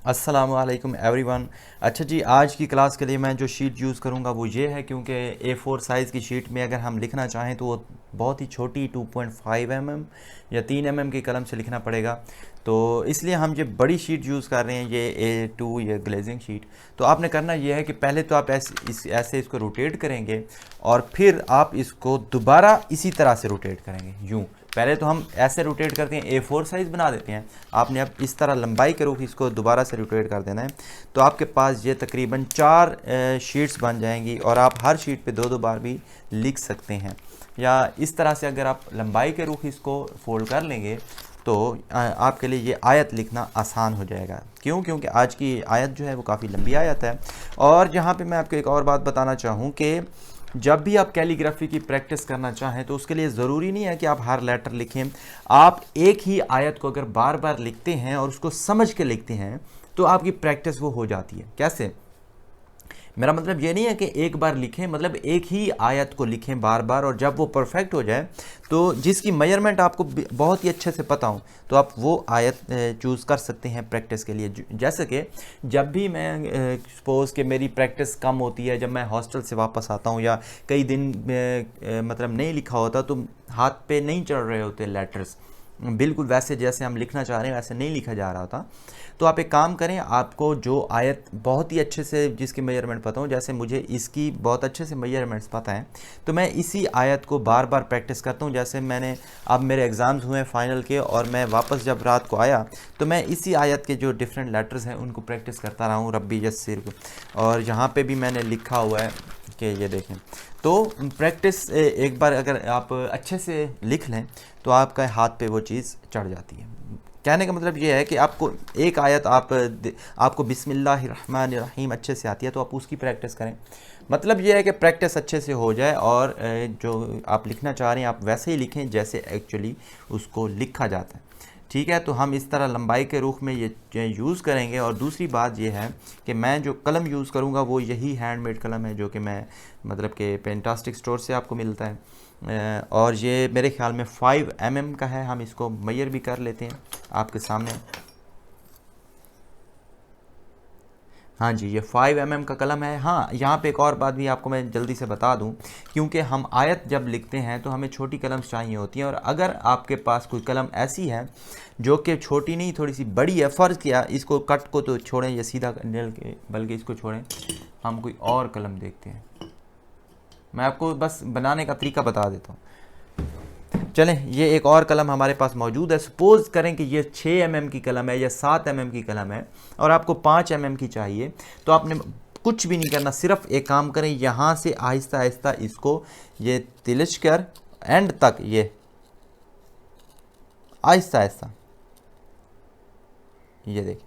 अस्सलामुअलैकुम एवरीवन। अच्छा जी, आज की क्लास के लिए मैं जो शीट यूज़ करूँगा वो ये है, क्योंकि A4 साइज़ की शीट में अगर हम लिखना चाहें तो वो बहुत ही छोटी 2.5 mm या 3 mm की कलम से लिखना पड़ेगा। तो इसलिए हम ये बड़ी शीट यूज़ कर रहे हैं, ये A2 या ग्लेजिंग शीट। तो आपने करना ये है कि पहले तो आप ऐसे इसको रोटेट करेंगे और फिर आप इसको दोबारा इसी तरह से रोटेट करेंगे। यूँ पहले तो हम ऐसे रोटेट करते हैं, A4 साइज़ बना देते हैं। आपने अब इस तरह लंबाई के रुख इसको दोबारा से रोटेट कर देना है। तो आपके पास ये तकरीबन 4 शीट्स बन जाएंगी और आप हर शीट पे दो दो बार भी लिख सकते हैं। या इस तरह से अगर आप लंबाई के रुख इसको फोल्ड कर लेंगे तो आपके लिए ये आयत लिखना आसान हो जाएगा। क्यों? क्योंकि आज की आयत जो है वो काफ़ी लंबी आयत है। और जहाँ पे मैं आपको एक और बात बताना चाहूँ कि जब भी आप कैलीग्राफी की प्रैक्टिस करना चाहें तो उसके लिए ज़रूरी नहीं है कि आप हर लेटर लिखें। आप एक ही आयत को अगर बार बार लिखते हैं और उसको समझ के लिखते हैं तो आपकी प्रैक्टिस वो हो जाती है। कैसे? मेरा मतलब ये नहीं है कि एक बार लिखें, मतलब एक ही आयत को लिखें बार बार, और जब वो परफेक्ट हो जाए तो जिसकी मेजरमेंट आपको बहुत ही अच्छे से पता हो तो आप वो आयत चूज़ कर सकते हैं प्रैक्टिस के लिए। जैसे कि जब भी मैं सपोज़ कि मेरी प्रैक्टिस कम होती है, जब मैं हॉस्टल से वापस आता हूँ या कई दिन मतलब नहीं लिखा होता तो हाथ पे नहीं चढ़ रहे होते लेटर्स, बिल्कुल वैसे जैसे हम लिखना चाह रहे हैं वैसे नहीं लिखा जा रहा था, तो आप एक काम करें, आपको जो आयत बहुत ही अच्छे से जिसकी मेजरमेंट पता हो, जैसे मुझे इसकी बहुत अच्छे से मेजरमेंट्स पता है, तो मैं इसी आयत को बार बार प्रैक्टिस करता हूँ। जैसे मैंने अब मेरे एग्ज़ाम्स हुए फाइनल के और मैं वापस जब रात को आया तो मैं इसी आयत के जो डिफरेंट लेटर्स हैं उनको प्रैक्टिस करता रहा हूँ, रब्बी यस्सिर को। और यहाँ पर भी मैंने लिखा हुआ है कि ये देखें। तो प्रैक्टिस एक बार अगर आप अच्छे से लिख लें तो आपका हाथ पे वो चीज़ चढ़ जाती है। कहने का मतलब ये है कि आपको एक आयत आपको बिस्मिल्लाहिर्रहमानिर्रहीम अच्छे से आती है तो आप उसकी प्रैक्टिस करें। मतलब ये है कि प्रैक्टिस अच्छे से हो जाए और जो आप लिखना चाह रहे हैं आप वैसे ही लिखें जैसे एक्चुअली उसको लिखा जाता है। ठीक है, तो हम इस तरह लंबाई के रुख में ये यूज़ करेंगे। और दूसरी बात ये है कि मैं जो कलम यूज़ करूँगा वो यही हैंडमेड कलम है जो कि मैं मतलब कि पेंटास्टिक स्टोर से आपको मिलता है। और ये मेरे ख्याल में 5 mm का है। हम इसको मेजर भी कर लेते हैं आपके सामने। हाँ जी, ये 5 mm का कलम है। हाँ, यहाँ पे एक और बात भी आपको मैं जल्दी से बता दूँ, क्योंकि हम आयत जब लिखते हैं तो हमें छोटी कलम चाहिए होती हैं, और अगर आपके पास कोई कलम ऐसी है जो कि छोटी नहीं थोड़ी सी बड़ी है, फ़र्ज़ किया इसको कट को तो छोड़ें, ये सीधा बल्कि इसको छोड़ें, हम कोई और कलम देखते हैं। मैं आपको बस बनाने का तरीका बता देता हूँ। चलें, ये एक और कलम हमारे पास मौजूद है। सपोज़ करें कि ये 6 mm की कलम है या 7 mm की कलम है और आपको 5 mm की चाहिए, तो आपने कुछ भी नहीं करना, सिर्फ एक काम करें, यहाँ से आहिस्ता आहिस्ता इसको ये तिलच कर एंड तक, ये आहिस्ता आहिस्ता, ये देखिए,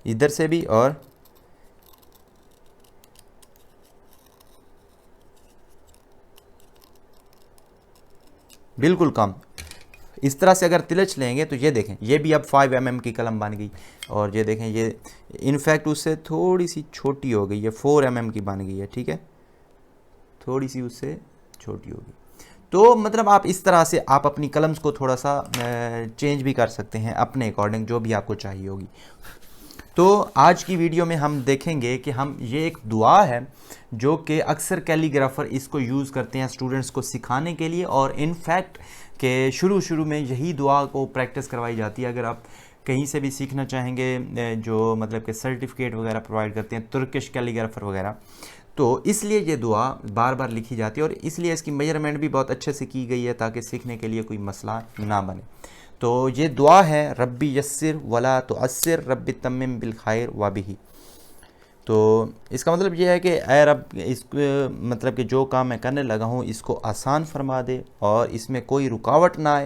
इधर से भी, और बिल्कुल कम। इस तरह से अगर तिलच लेंगे तो ये देखें, ये भी अब 5 mm की कलम बन गई। और ये देखें, ये इनफैक्ट उससे थोड़ी सी छोटी हो गई, ये 4 mm की बन गई है। ठीक है, थोड़ी सी उससे छोटी होगी। तो मतलब आप इस तरह से आप अपनी कलम्स को थोड़ा सा चेंज भी कर सकते हैं अपने अकॉर्डिंग, जो भी आपको चाहिए होगी। तो आज की वीडियो में हम देखेंगे कि हम ये एक दुआ है जो कि अक्सर कैलीग्राफर इसको यूज़ करते हैं स्टूडेंट्स को सिखाने के लिए, और इनफैक्ट के शुरू में यही दुआ को प्रैक्टिस करवाई जाती है। अगर आप कहीं से भी सीखना चाहेंगे जो मतलब कि सर्टिफिकेट वगैरह प्रोवाइड करते हैं तुर्किश कैलीग्राफर वगैरह, तो इसलिए ये दुआ बार बार लिखी जाती है और इसलिए इसकी मेजरमेंट भी बहुत अच्छे से की गई है ताकि सीखने के लिए कोई मसला ना बने। तो ये दुआ है, रब्बी यस्सिर वला तुअस्सिर रब्बी तम्मिम बिल खैर व बिही। तो इसका मतलब ये है कि ऐ रब, इस मतलब कि जो काम मैं करने लगा हूँ इसको आसान फरमा दे और इसमें कोई रुकावट ना आए।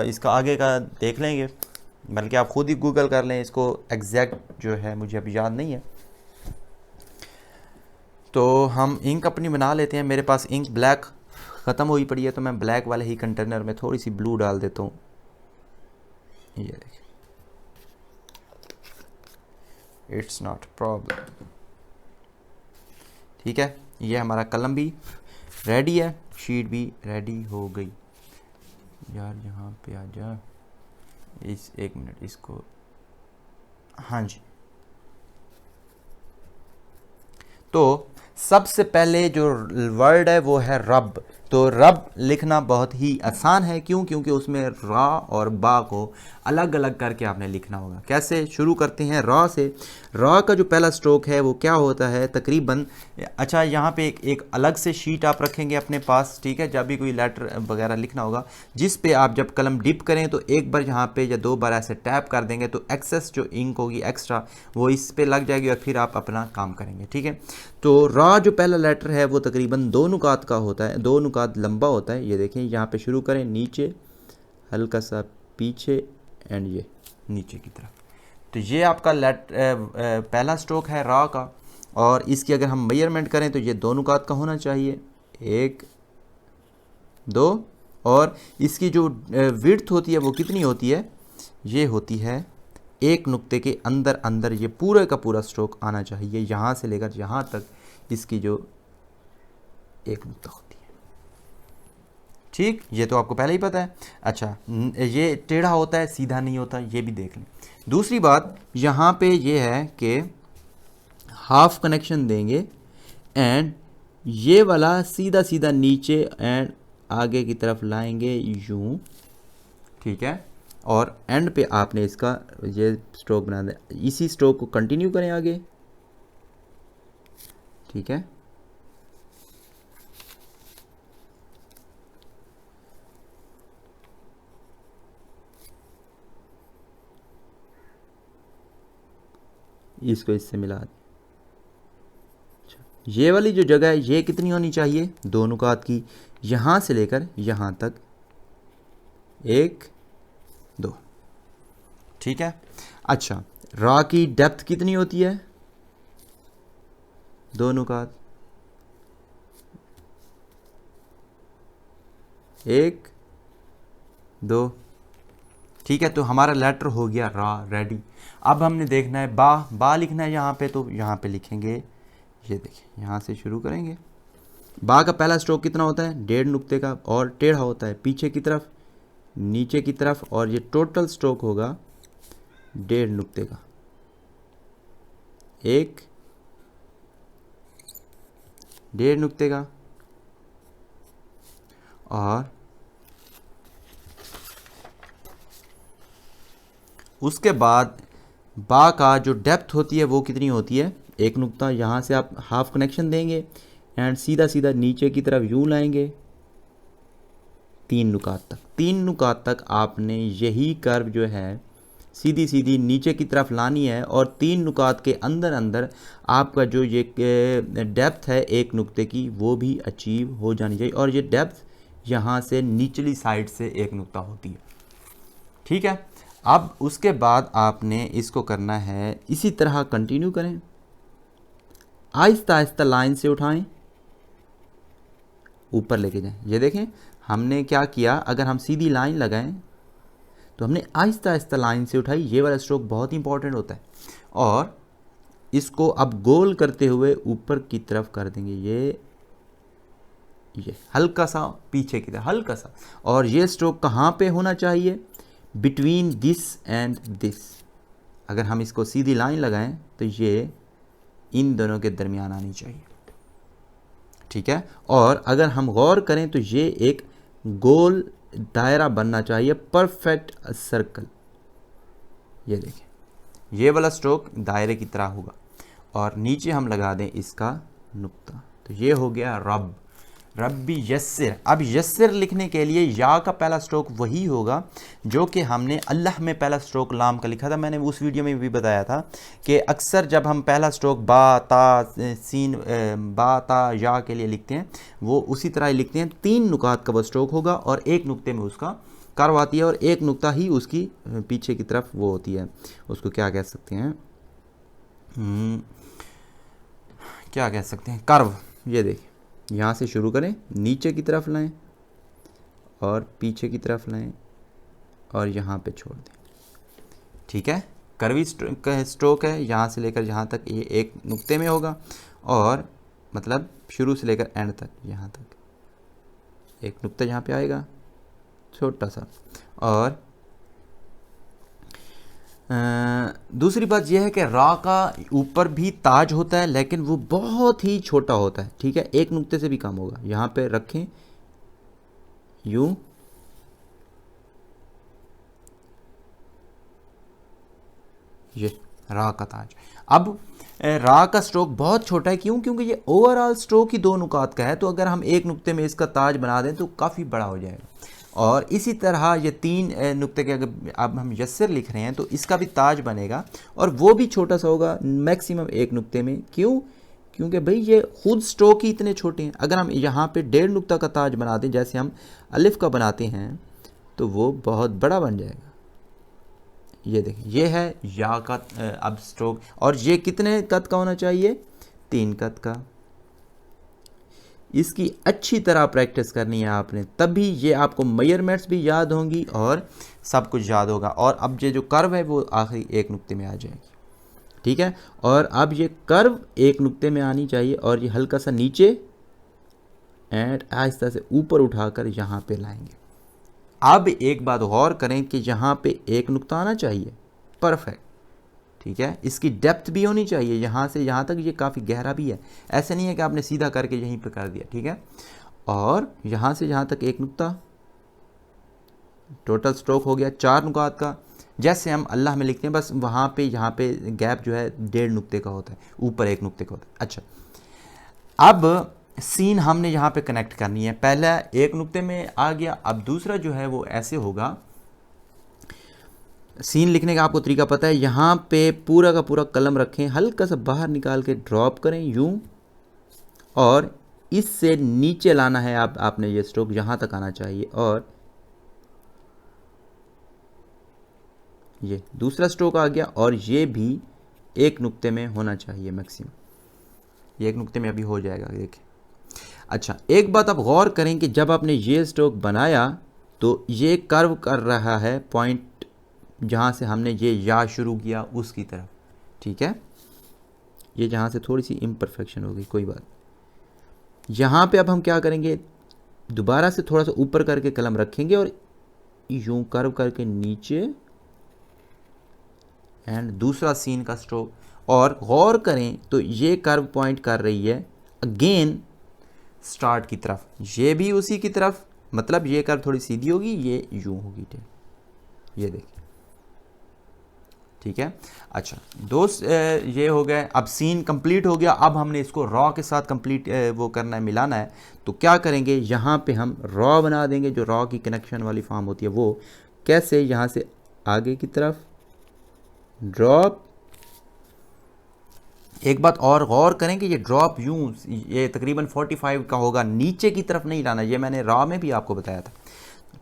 इसका आगे का देख लेंगे, बल्कि आप ख़ुद ही गूगल कर लें इसको, एग्जैक्ट जो है मुझे अभी याद नहीं है। तो हम इंक अपनी बना लेते हैं। मेरे पास इंक ब्लैक ख़त्म हुई पड़ी है तो मैं ब्लैक वाले ही कंटेनर में थोड़ी सी ब्लू डाल देता हूँ। ये देखिए, इट्स नॉट प्रॉब्लम। ठीक है, ये हमारा कलम भी रेडी है, शीट भी रेडी हो गई। यार यहाँ पे आ जा, इस 1 मिनट इसको, हाँ जी। तो सबसे पहले जो वर्ड है वो है रब। तो रब लिखना बहुत ही आसान है, क्यों? क्योंकि उसमें रा और बा को अलग अलग करके आपने लिखना होगा। कैसे? शुरू करते हैं रा से। रा का जो पहला स्ट्रोक है वो क्या होता है तकरीबन, अच्छा यहाँ पे एक अलग से शीट आप रखेंगे अपने पास, ठीक है, जब भी कोई लेटर वगैरह लिखना होगा, जिस पे आप जब कलम डिप करें तो एक बार यहाँ पे या 2 बार ऐसे टैप कर देंगे तो एक्सेस जो इंक होगी एक्स्ट्रा वो इस पे लग जाएगी और फिर आप अपना काम करेंगे, ठीक है। तो रा जो पहला लेटर है वो तकरीबन 2 नुकात का होता है, 2 नुकात लंबा होता है। ये देखें, यहाँ पे शुरू करें नीचे, हल्का सा पीछे एंड ये नीचे की तरफ। तो ये आपका पहला स्ट्रोक है रा का। और इसकी अगर हम मेजरमेंट करें तो ये 2 नुकात का होना चाहिए, 1 2। और इसकी जो विड्थ होती है वो कितनी होती है? ये होती है 1 नुक्ते के अंदर अंदर ये पूरे का पूरा स्ट्रोक आना चाहिए, यहाँ से लेकर यहाँ तक इसकी जो 1 नुक्ता होती है, ठीक। ये तो आपको पहले ही पता है। अच्छा, ये टेढ़ा होता है, सीधा नहीं होता, ये भी देख लें। दूसरी बात यहाँ पे ये है कि हाफ कनेक्शन देंगे एंड ये वाला सीधा सीधा नीचे एंड आगे की तरफ लाएंगे यूं, ठीक है। और एंड पे आपने इसका ये स्ट्रोक बना दें, इसी स्ट्रोक को कंटिन्यू करें आगे, ठीक है। इसको इससे मिला दें। ये वाली जो जगह है ये कितनी होनी चाहिए? 2 नुकात की, यहाँ से लेकर यहाँ तक 1 2, ठीक है। अच्छा, रा की डेप्थ कितनी होती है? 2 नुकात, 1 2, ठीक है। तो हमारा लेटर हो गया रा रेडी। अब हमने देखना है बा लिखना है यहाँ पे, तो यहाँ पे लिखेंगे, ये देखिए यहाँ से शुरू करेंगे। बा का पहला स्ट्रोक कितना होता है? 1.5 नुक्ते का, और टेढ़ा होता है पीछे की तरफ नीचे की तरफ, और ये टोटल स्ट्रोक होगा 1.5 नुक्ते का, 1 1.5 नुक्ते का। और उसके बाद बा का जो डेप्थ होती है वो कितनी होती है? 1 नुक्ता। यहाँ से आप हाफ कनेक्शन देंगे एंड सीधा सीधा नीचे की तरफ यूं लाएंगे 3 नुकात तक। 3 नुकात तक आपने यही कर्व जो है सीधी सीधी नीचे की तरफ लानी है, और 3 नुकात के अंदर अंदर आपका जो ये डेप्थ है 1 नुक्ते की वो भी अचीव हो जानी चाहिए। और ये डेप्थ यहाँ से निचली साइड से 1 नुक्ता होती है, ठीक है। अब उसके बाद आपने इसको करना है, इसी तरह कंटिन्यू करें, आहिस्ता आहिस्ता लाइन से उठाएं, ऊपर लेके जाएं। ये देखें हमने क्या किया, अगर हम सीधी लाइन लगाएं तो हमने आहिस्ता आहिस्ता लाइन से उठाई। ये वाला स्ट्रोक बहुत इंपॉर्टेंट होता है। और इसको अब गोल करते हुए ऊपर की तरफ कर देंगे, ये हल्का सा पीछे की तरफ, हल्का सा। और ये स्ट्रोक कहाँ पे होना चाहिए? Between this and this. अगर हम इसको सीधी लाइन लगाएं तो ये इन दोनों के दरमियान आनी चाहिए, ठीक है। और अगर हम गौर करें तो ये एक गोल दायरा बनना चाहिए, परफेक्ट सर्कल। ये देखें ये वाला स्ट्रोक दायरे की तरह होगा। और नीचे हम लगा दें इसका नुक्ता, तो ये हो गया रब, रब्बी यस्सिर। अब यस्सिर लिखने के लिए या का पहला स्ट्रोक वही होगा जो कि हमने अल्लाह में पहला स्ट्रोक लाम का लिखा था। मैंने उस वीडियो में भी बताया था कि अक्सर जब हम पहला स्ट्रोक बा ता सीन बा ता या के लिए लिखते हैं वो उसी तरह ही लिखते हैं। 3 नुकात का वो स्ट्रोक होगा और 1 नुक्ते में उसका कर्व आती है, और 1 नुक्ता ही उसकी पीछे की तरफ वो होती है, उसको क्या कह सकते हैं, क्या कह सकते हैं, कर्व। ये देखिए यहाँ से शुरू करें, नीचे की तरफ लाएं और पीछे की तरफ लाएं और यहाँ पे छोड़ दें, ठीक है। कर्वी स्ट्रोक है, यहाँ से लेकर यहाँ तक ये 1 नुक्ते में होगा, और मतलब शुरू से लेकर एंड तक यहाँ तक एक नुक्ता यहाँ पे आएगा छोटा सा। और दूसरी बात यह है कि रा का ऊपर भी ताज होता है, लेकिन वो बहुत ही छोटा होता है, ठीक है, एक नुक्ते से भी कम होगा। यहाँ पे रखें यूं, ये रा का ताज। अब रा का स्ट्रोक बहुत छोटा है, क्यों? क्योंकि ये ओवरऑल स्ट्रोक ही दो नुकात का है, तो अगर हम एक नुक्ते में इसका ताज बना दें तो काफ़ी बड़ा हो जाएगा। और इसी तरह ये तीन नुक्ते के अगर अब हम यस्सर लिख रहे हैं तो इसका भी ताज बनेगा, और वो भी छोटा सा होगा, मैक्सिमम एक नुक्ते में। क्यों? क्योंकि भाई ये खुद स्ट्रोक ही इतने छोटे हैं। अगर हम यहाँ पे 1.5 नुक्ता का ताज बना दें जैसे हम अलिफ का बनाते हैं, तो वो बहुत बड़ा बन जाएगा। ये देखिए, ये है या का अब स्ट्रोक। और ये कितने कद का होना चाहिए? 3 कद का। इसकी अच्छी तरह प्रैक्टिस करनी है आपने, तभी ये आपको मेजरमेंट्स भी याद होंगी और सब कुछ याद होगा। और अब ये जो कर्व है वो आखिरी एक नुक्ते में आ जाएगी, ठीक है। और अब ये कर्व एक नुक्ते में आनी चाहिए, और ये हल्का सा नीचे एंड आहिस्ता से ऊपर उठाकर यहाँ पे लाएंगे। अब एक बात गौर करें कि यहाँ पे एक नुक्ता आना चाहिए, परफेक्ट, ठीक है। इसकी डेप्थ भी होनी चाहिए, यहाँ से यहाँ तक ये काफ़ी गहरा भी है, ऐसे नहीं है कि आपने सीधा करके यहीं पे कर दिया, ठीक है। और यहाँ से यहाँ तक एक नुक्ता, टोटल स्ट्रोक हो गया 4 नुकात का। जैसे हम अल्लाह में लिखते हैं, बस वहाँ पे यहाँ पे गैप जो है 1.5 नुक्ते का होता है, ऊपर 1 नुक्ते का होता है। अच्छा, अब सीन हमने यहाँ पे कनेक्ट करनी है। पहला एक नुक्ते में आ गया, अब दूसरा जो है वो ऐसे होगा। सीन लिखने का आपको तरीका पता है, यहाँ पे पूरा का पूरा कलम रखें, हल्का सा बाहर निकाल के ड्रॉप करें यूं, और इससे नीचे लाना है आपने, ये स्ट्रोक यहाँ तक आना चाहिए। और ये दूसरा स्ट्रोक आ गया, और ये भी एक नुक्ते में होना चाहिए मैक्सिमम, ये एक नुक्ते में अभी हो जाएगा, देखिए। अच्छा, एक बात आप गौर करें कि जब आपने ये स्ट्रोक बनाया तो ये कर्व कर रहा है पॉइंट जहाँ से हमने ये या शुरू किया उसकी तरफ, ठीक है। ये जहाँ से थोड़ी सी इम्परफेक्शन होगी, कोई बात। यहाँ पे अब हम क्या करेंगे, दोबारा से थोड़ा सा ऊपर करके कलम रखेंगे और यूं कर्व करके नीचे, एंड दूसरा सीन का स्ट्रोक। और गौर करें तो ये कर्व पॉइंट कर रही है अगेन स्टार्ट की तरफ, ये भी उसी की तरफ, मतलब ये कर्व थोड़ी सीधी होगी, ये यूं होगी, ये देखिए, ठीक है। अच्छा दोस्त, ये हो गए, अब सीन कंप्लीट हो गया। अब हमने इसको रॉ के साथ कंप्लीट वो करना है, मिलाना है। तो क्या करेंगे, यहाँ पे हम रॉ बना देंगे, जो रॉ की कनेक्शन वाली फॉर्म होती है वो। कैसे? यहाँ से आगे की तरफ ड्रॉप। एक बात और गौर करें कि ये ड्रॉप यूं, ये तकरीबन 45 का होगा, नीचे की तरफ नहीं लाना, ये मैंने रॉ में भी आपको बताया था,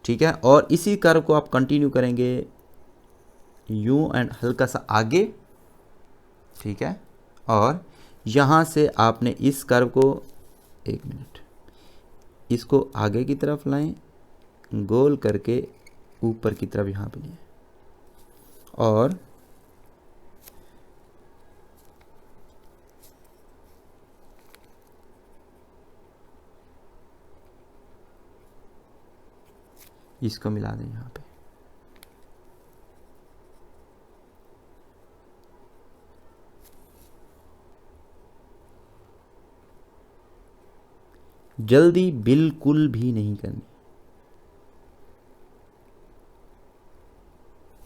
ठीक है। और इसी कर्व को आप कंटिन्यू करेंगे यूं एंड हल्का सा आगे, ठीक है। और यहाँ से आपने इस कर्व को, एक मिनट, इसको आगे की तरफ लाएं, गोल करके ऊपर की तरफ यहाँ पे लिए, और इसको मिला दें यहाँ पे। जल्दी बिल्कुल भी नहीं करनी,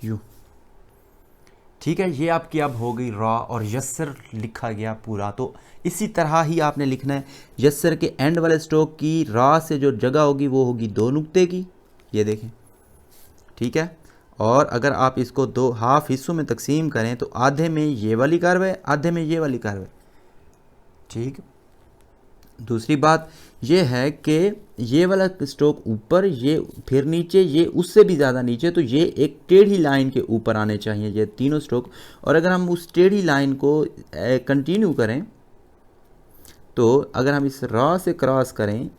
यूं, ठीक है। ये आपकी अब हो गई रॉ, और यस्सर लिखा गया पूरा। तो इसी तरह ही आपने लिखना है। यस्सर के एंड वाले स्ट्रोक की रॉ से जो जगह होगी वो होगी 2 नुक्ते की, ये देखें, ठीक है। और अगर आप इसको 2 हाफ हिस्सों में तकसीम करें तो आधे में ये वाली कर्व है, आधे में ये वाली कर्व है, ठीक। दूसरी बात ये है कि ये वाला स्ट्रोक ऊपर, ये फिर नीचे, ये उससे भी ज़्यादा नीचे, तो ये एक टेढ़ी लाइन के ऊपर आने चाहिए ये तीनों स्ट्रोक। और अगर हम उस टेढ़ी लाइन को कंटिन्यू करें, तो अगर हम इस रॉ से क्रॉस करें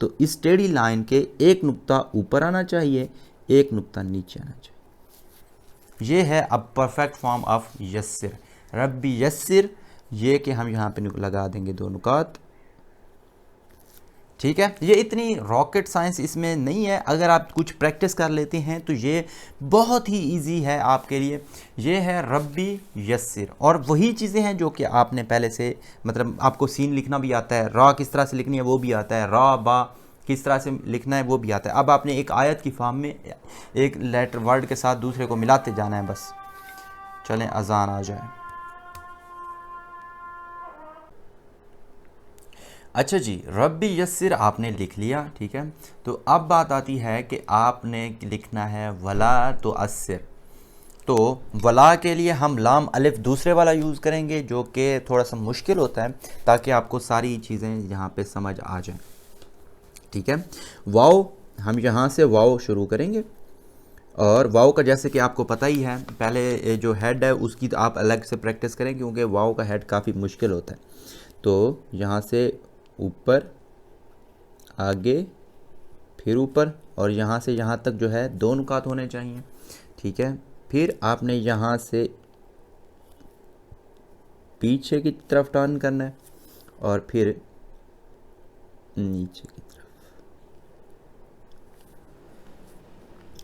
तो इस टेढ़ी लाइन के एक नुक्ता ऊपर आना चाहिए, एक नुक्ता नीचे आना चाहिए। ये है अब परफेक्ट फॉर्म ऑफ यस्सिर, रब्बी यस्सिर। ये कि हम यहाँ पे लगा देंगे 2 नुकात, ठीक है, ये इतनी रॉकेट साइंस इसमें नहीं है, अगर आप कुछ प्रैक्टिस कर लेते हैं तो ये बहुत ही इजी है आपके लिए। ये है रब्बी यस्सिर, और वही चीज़ें हैं जो कि आपने पहले से, मतलब आपको सीन लिखना भी आता है, रा किस तरह से लिखनी है वो भी आता है, रा बा किस तरह से लिखना है वो भी आता है। अब आपने एक आयत की फॉर्म में एक लेटर वर्ड के साथ दूसरे को मिलाते जाना है बस। चलें अजान आ जाए। अच्छा जी, रब्बी यस्सिर आपने लिख लिया, ठीक है। तो अब बात आती है कि आपने लिखना है वला तो अस्सिर। तो वला के लिए हम लाम अलिफ दूसरे वाला यूज़ करेंगे जो कि थोड़ा सा मुश्किल होता है, ताकि आपको सारी चीज़ें यहाँ पे समझ आ जाएं, ठीक है। वाव, हम यहाँ से वाव शुरू करेंगे, और वाव का जैसे कि आपको पता ही है, पहले जो हेड है उसकी तो आप अलग से प्रैक्टिस करें, क्योंकि वाव का हेड काफ़ी मुश्किल होता है। तो यहाँ से ऊपर, आगे, फिर ऊपर, और यहाँ से यहाँ तक जो है 2 नुकात होने चाहिए, ठीक है। फिर आपने यहाँ से पीछे की तरफ टर्न करना है, और फिर नीचे की तरफ।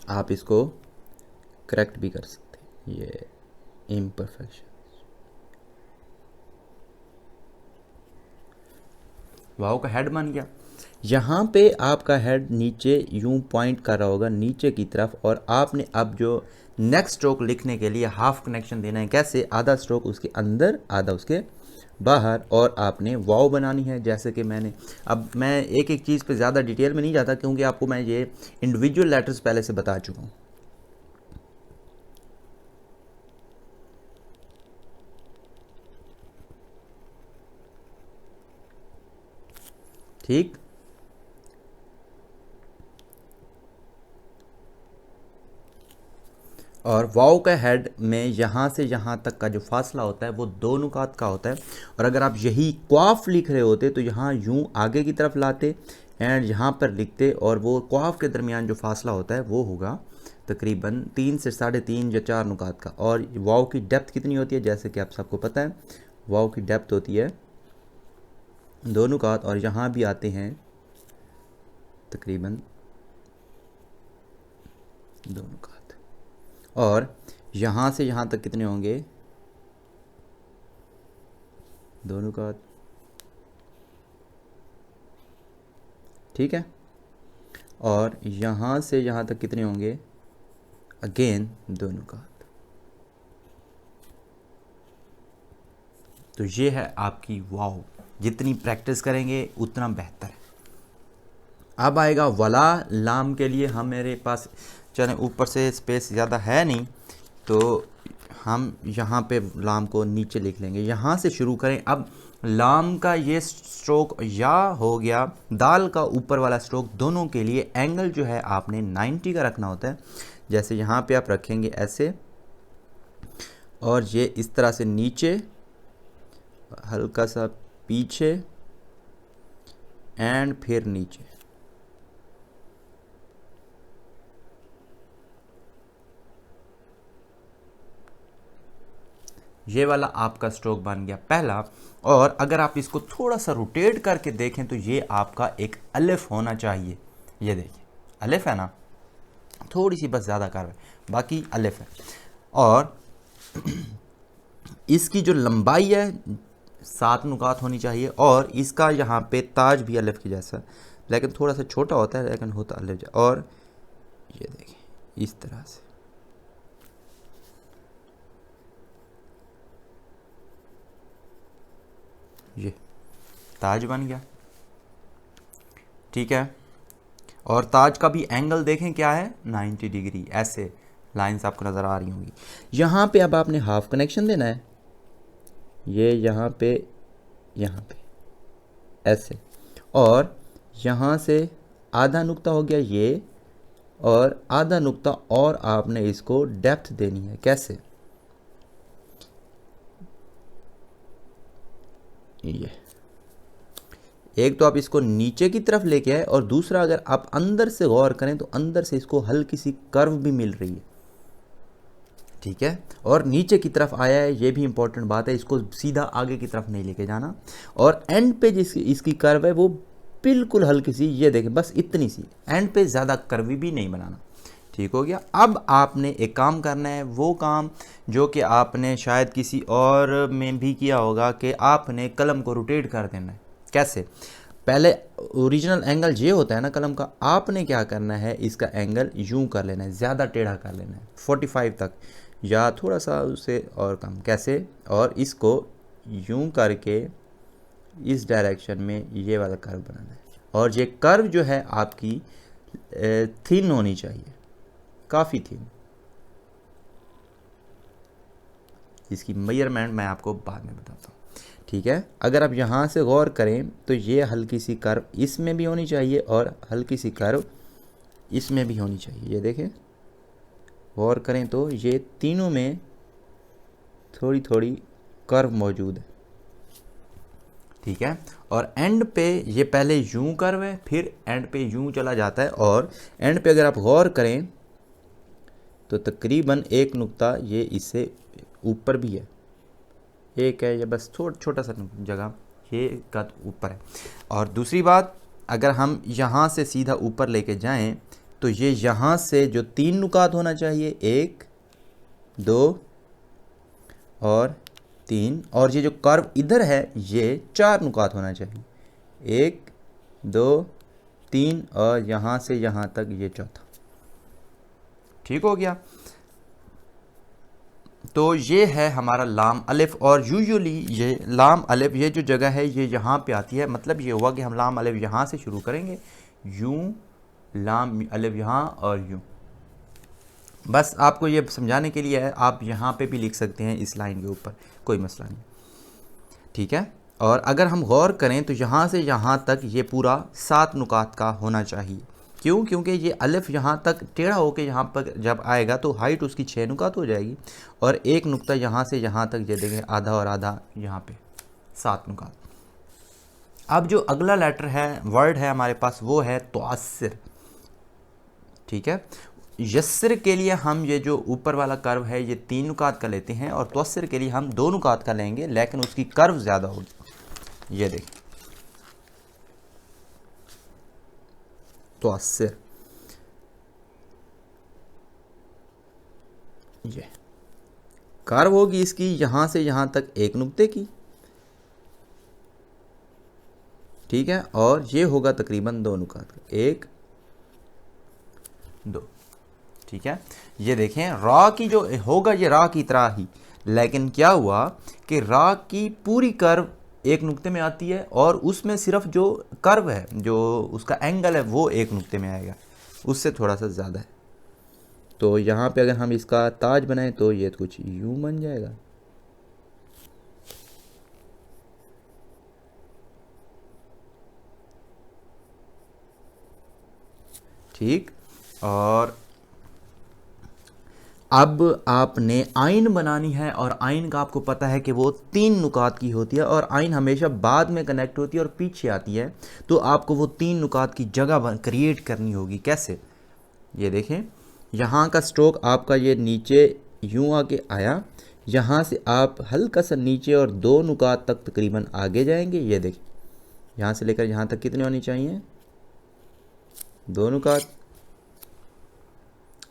आप इसको करेक्ट भी कर सकते हैं, ये इम्परफेक्शन। वाव का हेड बन गया। यहाँ पे आपका हेड नीचे यूं पॉइंट कर रहा होगा नीचे की तरफ, और आपने अब जो नेक्स्ट स्ट्रोक लिखने के लिए हाफ कनेक्शन देना है। कैसे? आधा स्ट्रोक उसके अंदर, आधा उसके बाहर, और आपने वाव बनानी है। जैसे कि अब मैं एक एक चीज़ पे ज़्यादा डिटेल में नहीं जाता, क्योंकि आपको मैं ये इंडिविजुअल लेटर्स पहले से बता चुका हूँ। ठीक, और वाव का हेड में यहाँ से यहाँ तक का जो फासला होता है वो 2 नुकात का होता है। और अगर आप यही क्वाफ लिख रहे होते तो यहाँ यूं आगे की तरफ लाते एंड यहाँ पर लिखते, और वो क्वाफ के दरमियान जो फासला होता है वो होगा तकरीबन 3 से 3.5 या 4 नुकात का। और वाव की डेप्थ कितनी होती है? जैसे कि आप सबको पता है, वाव की डेप्थ होती है 2 नुकात, और यहाँ भी आते हैं तकरीबन 2 नुकात। और यहाँ से यहाँ तक कितने होंगे? 2 नुकात, ठीक है। और यहाँ से यहाँ तक कितने होंगे? अगेन 2 नुकात। तो ये है आपकी वाव। जितनी प्रैक्टिस करेंगे उतना बेहतर है। अब आएगा वला। लाम के लिए हम, मेरे पास चलें ऊपर से स्पेस ज़्यादा है नहीं, तो हम यहाँ पे लाम को नीचे लिख लेंगे। यहाँ से शुरू करें। अब लाम का ये स्ट्रोक या हो गया, दाल का ऊपर वाला स्ट्रोक, दोनों के लिए एंगल जो है आपने 90 का रखना होता है। जैसे यहाँ पे आप रखेंगे ऐसे, और ये इस तरह से नीचे, हल्का सा पीछे, एंड फिर नीचे। ये वाला आपका स्ट्रोक बन गया पहला। और अगर आप इसको थोड़ा सा रोटेट करके देखें तो ये आपका एक अलिफ होना चाहिए। ये देखिए अलिफ है ना, थोड़ी सी बस ज़्यादा कर रहा है, बाकी अलिफ है। और इसकी जो लंबाई है 7 नुकात होनी चाहिए, और इसका यहाँ पे ताज भी अलिफ की जैसा, लेकिन थोड़ा सा छोटा होता है, लेकिन होता अलिफ जैसा। और ये देखिए इस तरह से, ये ताज बन गया, ठीक है। और ताज का भी एंगल देखें क्या है, 90 डिग्री। ऐसे लाइंस आपको नज़र आ रही होंगी। यहाँ पे अब आपने हाफ कनेक्शन देना है, ये यहाँ पे ऐसे, और यहाँ से आधा नुक्ता हो गया ये, और आधा नुक्ता, और आपने इसको डेप्थ देनी है। कैसे? ये एक तो आप इसको नीचे की तरफ लेके आए, और दूसरा अगर आप अंदर से गौर करें तो अंदर से इसको हल्की सी कर्व भी मिल रही है, ठीक है। और नीचे की तरफ आया है, ये भी इंपॉर्टेंट बात है, इसको सीधा आगे की तरफ नहीं लेके जाना। और एंड पे जिस इसकी कर्व है वो बिल्कुल हल्की सी, ये देखें बस इतनी सी, एंड पे ज़्यादा कर्वी भी नहीं बनाना। ठीक हो गया। अब आपने एक काम करना है, वो काम जो कि आपने शायद किसी और में भी किया होगा, कि आपने कलम को रोटेट कर देना है। कैसे? पहले ओरिजिनल एंगल ये होता है ना कलम का, आपने क्या करना है, इसका एंगल यूं कर लेना है, ज़्यादा टेढ़ा कर लेना है 45 तक, या थोड़ा सा उससे और कम। कैसे? और इसको यूं करके इस डायरेक्शन में ये वाला कर्व बनाना है, और ये कर्व जो है आपकी थिन होनी चाहिए, काफ़ी थिन। इसकी मेजरमेंट मैं आपको बाद में बताता हूँ। ठीक है, अगर आप यहाँ से गौर करें तो ये हल्की सी कर्व इसमें भी होनी चाहिए और हल्की सी कर्व इसमें भी होनी चाहिए। ये देखें, गौर करें तो ये तीनों में थोड़ी थोड़ी कर्व मौजूद है। ठीक है, और एंड पे ये पहले यूं कर्व है, फिर एंड पे यूं चला जाता है, और एंड पे अगर आप गौर करें तो तकरीबन एक नुक्ता ये इससे ऊपर भी है, एक है ये बस छोटा सा जगह ये का ऊपर है। और दूसरी बात, अगर हम यहाँ से सीधा ऊपर लेके जाएं तो ये यहाँ से जो 3 नुकात होना चाहिए, 1 2 और 3, और ये जो कर्व इधर है ये 4 नुकात होना चाहिए, 1 2 3, और यहाँ से यहाँ तक ये चौथा। ठीक हो गया। तो ये है हमारा लाम अलिफ, और यूजुअली ये लाम अलिफ ये जो जगह है ये यहाँ पे आती है। मतलब ये हुआ कि हम लाम अलिफ यहाँ से शुरू करेंगे, यूं लाम अलिफ यहाँ और यूं। बस आपको ये समझाने के लिए है, आप यहाँ पे भी लिख सकते हैं इस लाइन के ऊपर, कोई मसला नहीं। ठीक है, और अगर हम गौर करें तो यहाँ से यहाँ तक ये पूरा 7 नुकात का होना चाहिए। क्यों? क्योंकि ये अलिफ यहाँ तक टेढ़ा होकर यहाँ पर जब आएगा तो हाइट उसकी 6 नुकात हो जाएगी, और एक नुक्ता यहाँ से यहाँ तक ये देखें आधा और आधा, यहाँ पे 7 नुकात। अब जो अगला लेटर है, वर्ड है हमारे पास, वो है तौसिर। ठीक है, यस्सिर के लिए हम ये जो ऊपर वाला कर्व है ये 3 नुकात का लेते हैं, और तौसिर के लिए हम 2 नुकात का लेंगे, लेकिन उसकी कर्व ज़्यादा होगी। ये देखें, तौसिर, ये कर्व होगी इसकी यहाँ से यहाँ तक 1 नुक्ते की। ठीक है, और ये होगा तकरीबन 2 नुकात का, 1 2। ठीक है, ये देखें रा की जो होगा ये रा की तरह ही, लेकिन क्या हुआ कि रा की पूरी कर्व 1 नुक्ते में आती है, और उसमें सिर्फ जो कर्व है, जो उसका एंगल है, वो 1 नुक्ते में आएगा, उससे थोड़ा सा ज़्यादा है। तो यहाँ पे अगर हम इसका ताज बनाएं तो ये कुछ यूं बन जाएगा। ठीक, और अब आपने आइन बनानी है, और आइन का आपको पता है कि वो 3 नुकात की होती है, और आइन हमेशा बाद में कनेक्ट होती है और पीछे आती है। तो आपको वो 3 नुकात की जगह क्रिएट करनी होगी। कैसे? ये देखें, यहाँ का स्ट्रोक आपका ये नीचे यूं आके आया, यहाँ से आप हल्का सा नीचे और 2 नुकात तक तकरीबन आगे जाएंगे। ये देखें, यहाँ से लेकर यहाँ तक कितने होनी चाहिए? 2 नुकात।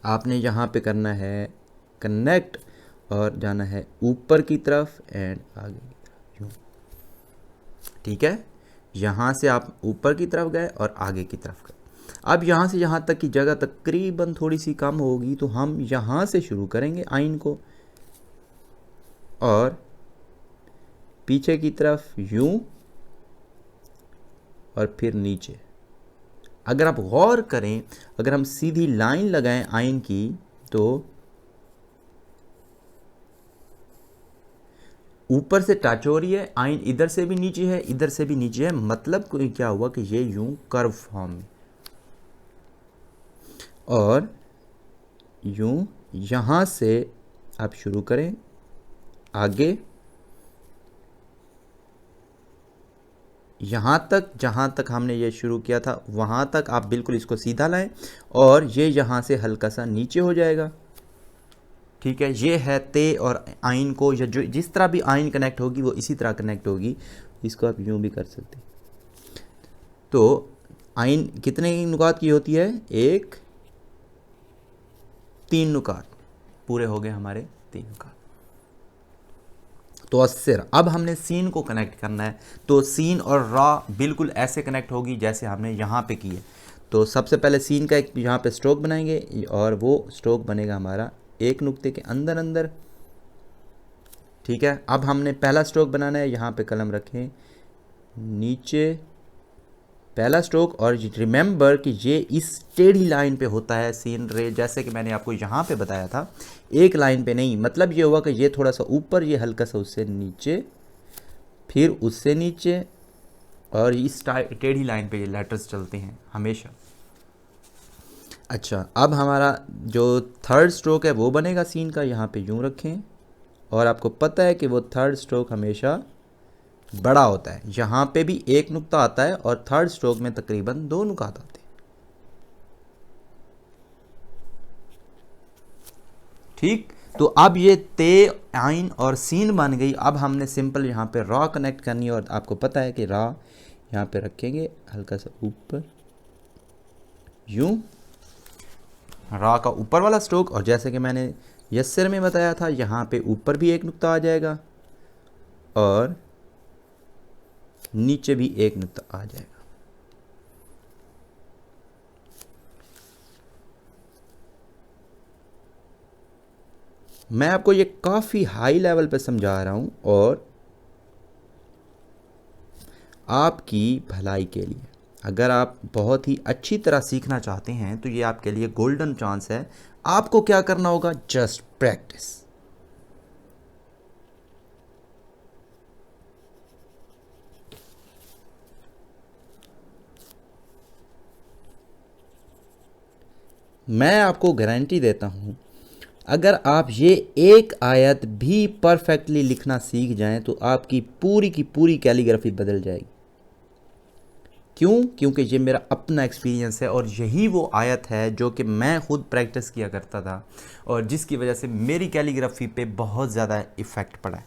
आपने यहाँ पे करना है कनेक्ट, और जाना है ऊपर की तरफ एंड आगे की तरफ यूँ। ठीक है, यहाँ से आप ऊपर की तरफ गए और आगे की तरफ गए। अब यहाँ से यहाँ तक की जगह तकरीबन थोड़ी सी कम होगी, तो हम यहाँ से शुरू करेंगे आइन को, और पीछे की तरफ यूं, और फिर नीचे। अगर आप गौर करें, अगर हम सीधी लाइन लगाएं आइन की, तो ऊपर से टच हो रही है आइन, इधर से भी नीचे है, इधर से भी नीचे है। मतलब क्या हुआ कि ये यूं कर्व फॉर्म में, और यूं यहाँ से आप शुरू करें आगे, यहाँ तक जहाँ तक हमने ये शुरू किया था वहाँ तक आप बिल्कुल इसको सीधा लाएं, और ये यहाँ से हल्का सा नीचे हो जाएगा। ठीक है, ये है ते और आइन को, या जो जिस तरह भी आइन कनेक्ट होगी वो इसी तरह कनेक्ट होगी। इसको आप यूँ भी कर सकते हैं। तो आइन कितने नुकात की होती है? एक, 3 नुकात पूरे हो गए हमारे, 3 नुकात। तो अस्सिर, अब हमने सीन को कनेक्ट करना है, तो सीन और रा बिल्कुल ऐसे कनेक्ट होगी जैसे हमने यहाँ पे की है। तो सबसे पहले सीन का एक यहाँ पे स्ट्रोक बनाएंगे और वो स्ट्रोक बनेगा हमारा एक नुक्ते के अंदर अंदर, ठीक है। अब हमने पहला स्ट्रोक बनाना है, यहाँ पे कलम रखें, नीचे पहला स्ट्रोक, और रिमेंबर कि ये इस टेढ़ी लाइन पे होता है सीन रे, जैसे कि मैंने आपको यहाँ पे बताया था, एक लाइन पे नहीं। मतलब ये हुआ कि ये थोड़ा सा ऊपर, ये हल्का सा उससे नीचे, फिर उससे नीचे, और इस टेढ़ी लाइन पे ये लेटर्स चलते हैं हमेशा। अच्छा, अब हमारा जो थर्ड स्ट्रोक है वो बनेगा सीन का, यहाँ पे यूँ रखें, और आपको पता है कि वो थर्ड स्ट्रोक हमेशा बड़ा होता है। यहाँ पे भी एक नुक्ता आता है और थर्ड स्ट्रोक में तकरीबन 2 नुकात आते हैं, ठीक। तो अब ये ते, आइन और सीन बन गई। अब हमने सिंपल यहाँ पे रा कनेक्ट करनी है, और आपको पता है कि रा यहाँ पे रखेंगे हल्का सा ऊपर, यूं, रा का ऊपर वाला स्ट्रोक, और जैसे कि मैंने यस्सर में बताया था, यहाँ पे ऊपर भी एक नुक्ता आ जाएगा और नीचे भी एक नुक्ता आ जाएगा। मैं आपको ये काफ़ी हाई लेवल पे समझा रहा हूँ और आपकी भलाई के लिए। अगर आप बहुत ही अच्छी तरह सीखना चाहते हैं तो ये आपके लिए गोल्डन चांस है। आपको क्या करना होगा? Just practice. मैं आपको गारंटी देता हूँ, अगर आप ये एक आयत भी परफेक्टली लिखना सीख जाएं तो आपकी पूरी की पूरी कैलीग्राफी बदल जाएगी। क्यों? क्योंकि ये मेरा अपना एक्सपीरियंस है और यही वो आयत है जो कि मैं ख़ुद प्रैक्टिस किया करता था और जिसकी वजह से मेरी कैलीग्राफी पे बहुत ज़्यादा इफ़ेक्ट पड़ा है।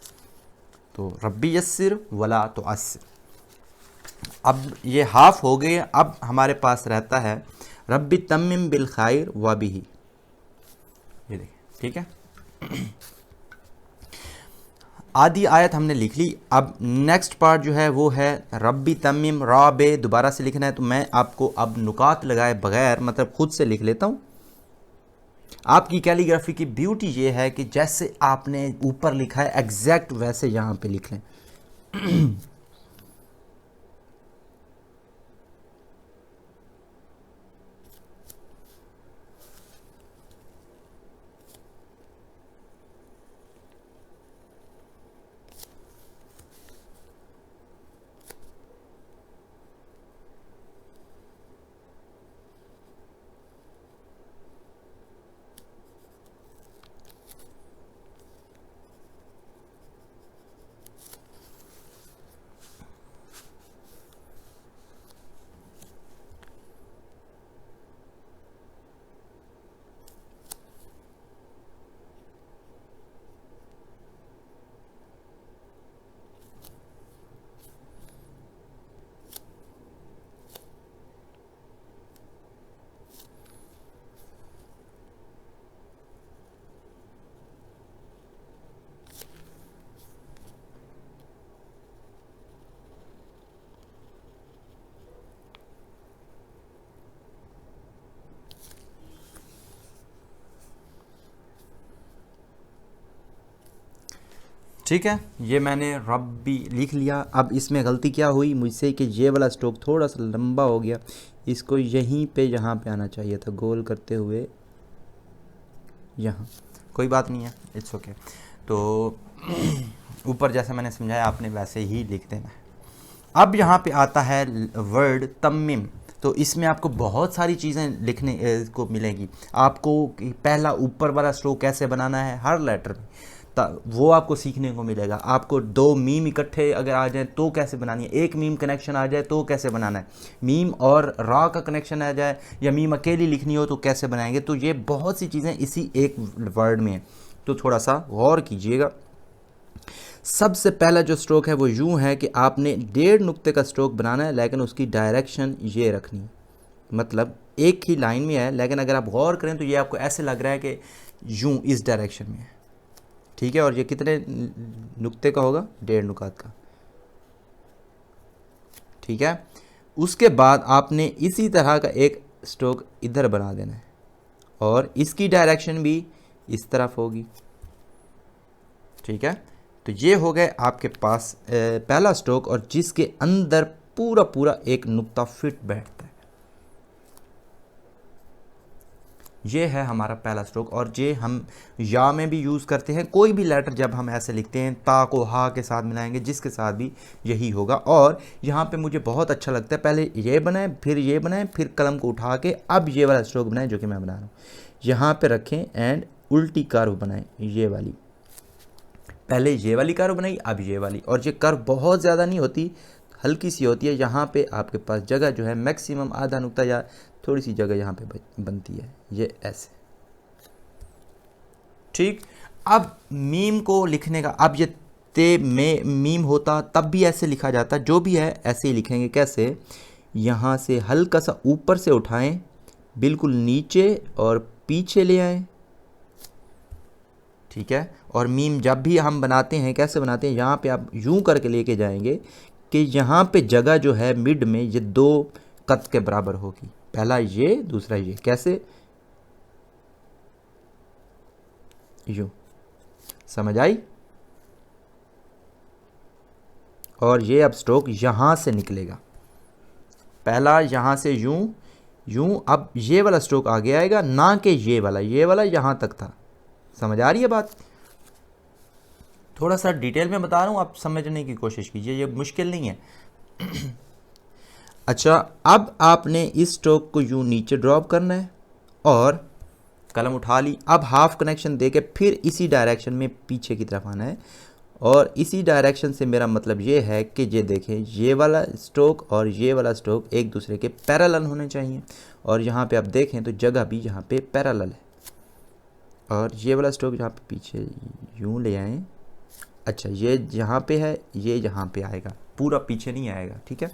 तो रब्बी यस्सिर वला तो अस्सिर। अब ये हाफ हो गए। अब हमारे पास रहता है रब्बी तम्मिम बिल खैर व बिही। ये देखिए, ठीक है। आधी आयत हमने लिख ली। अब नेक्स्ट पार्ट जो है वो है रब्बी तम्मिम रा बे, दोबारा से लिखना है। तो मैं आपको अब नुकात लगाए बगैर मतलब खुद से लिख लेता हूँ। आपकी कैलीग्राफी की ब्यूटी ये है कि जैसे आपने ऊपर लिखा है एग्जैक्ट वैसे यहाँ पे लिख लें। ठीक है, ये मैंने रब्बी लिख लिया। अब इसमें गलती क्या हुई मुझसे कि ये वाला स्ट्रोक थोड़ा सा लंबा हो गया। इसको यहीं पे यहाँ पे आना चाहिए था, गोल करते हुए यहाँ। कोई बात नहीं है, इट्स ओके। तो ऊपर जैसे मैंने समझाया आपने वैसे ही लिख देना है। अब यहाँ पे आता है वर्ड तम्मिम। तो इसमें आपको बहुत सारी चीज़ें लिखने को मिलेंगी। आपको पहला ऊपर वाला स्ट्रोक कैसे बनाना है हर लेटर में, वो आपको सीखने को मिलेगा। आपको 2 मीम इकट्ठे अगर आ जाए तो कैसे बनानी है, एक मीम कनेक्शन आ जाए तो कैसे बनाना है, मीम और रा का कनेक्शन आ जाए या मीम अकेली लिखनी हो तो कैसे बनाएंगे। तो ये बहुत सी चीज़ें इसी एक वर्ड में है, तो थोड़ा सा गौर कीजिएगा। सबसे पहला जो स्ट्रोक है वो यूं है कि आपने 1.5 नुक्ते का स्ट्रोक बनाना है, लेकिन उसकी डायरेक्शन ये रखनी है, मतलब एक ही लाइन में है, लेकिन अगर आप गौर करें तो ये आपको ऐसे लग रहा है कि यूं इस डायरेक्शन में है, ठीक है। और ये कितने नुक्ते का होगा? 1.5 नुकात का, ठीक है। उसके बाद आपने इसी तरह का एक स्ट्रोक इधर बना देना है और इसकी डायरेक्शन भी इस तरफ होगी, ठीक है। तो ये हो गए आपके पास पहला स्ट्रोक, और जिसके अंदर पूरा पूरा एक नुक्ता फिट बैठता है। ये है हमारा पहला स्ट्रोक, और ये हम या में भी यूज़ करते हैं। कोई भी लेटर जब हम ऐसे लिखते हैं ता को हा के साथ मिलाएंगे, जिसके साथ भी यही होगा। और यहाँ पे मुझे बहुत अच्छा लगता है, पहले ये बनाएं, फिर ये बनाएं, फिर कलम को उठा के अब ये वाला स्ट्रोक बनाएं जो कि मैं बना रहा हूँ। यहाँ पे रखें एंड उल्टी कर्व बनाएं, ये वाली। पहले ये वाली कर्व बनाई, अब ये वाली। और ये कर्व बहुत ज़्यादा नहीं होती, हल्की सी होती है। यहाँ पे आपके पास जगह जो है मैक्सिमम आधा नुक्ता या थोड़ी सी जगह यहाँ पे बनती है, ये ऐसे, ठीक। अब मीम को लिखने का, अब ये ते में मीम होता तब भी ऐसे लिखा जाता, जो भी है ऐसे ही लिखेंगे। कैसे? यहाँ से हल्का सा ऊपर से उठाएं, बिल्कुल नीचे और पीछे ले आएं, ठीक है। और मीम जब भी हम बनाते हैं कैसे बनाते हैं, यहाँ पे आप यूं करके लेके जाएंगे कि यहाँ पे जगह जो है मिड में ये 2 कत के बराबर होगी, पहला ये दूसरा ये। कैसे? यूं, समझ आई? और ये अब स्ट्रोक यहाँ से निकलेगा, पहला यहाँ से यूं यूं, अब ये वाला स्ट्रोक आगे आएगा, ना कि ये वाला यहाँ तक था। समझ आ रही है बात? थोड़ा सा डिटेल में बता रहा हूँ, आप समझने की कोशिश कीजिए, ये मुश्किल नहीं है। अच्छा, अब आपने इस स्ट्रोक को यूं नीचे ड्रॉप करना है और कलम उठा ली। अब हाफ कनेक्शन देके फिर इसी डायरेक्शन में पीछे की तरफ आना है, और इसी डायरेक्शन से मेरा मतलब ये है कि ये देखें, ये वाला स्ट्रोक और ये वाला स्ट्रोक एक दूसरे के पैरेलल होने चाहिए। और यहाँ पे आप देखें तो जगह भी यहाँ पे पैरेलल है। और ये वाला स्ट्रोक यहाँ पे पीछे यूं ले आएँ, अच्छा ये यहाँ पे है, ये यहाँ पे आएगा, पूरा पीछे नहीं आएगा, ठीक है।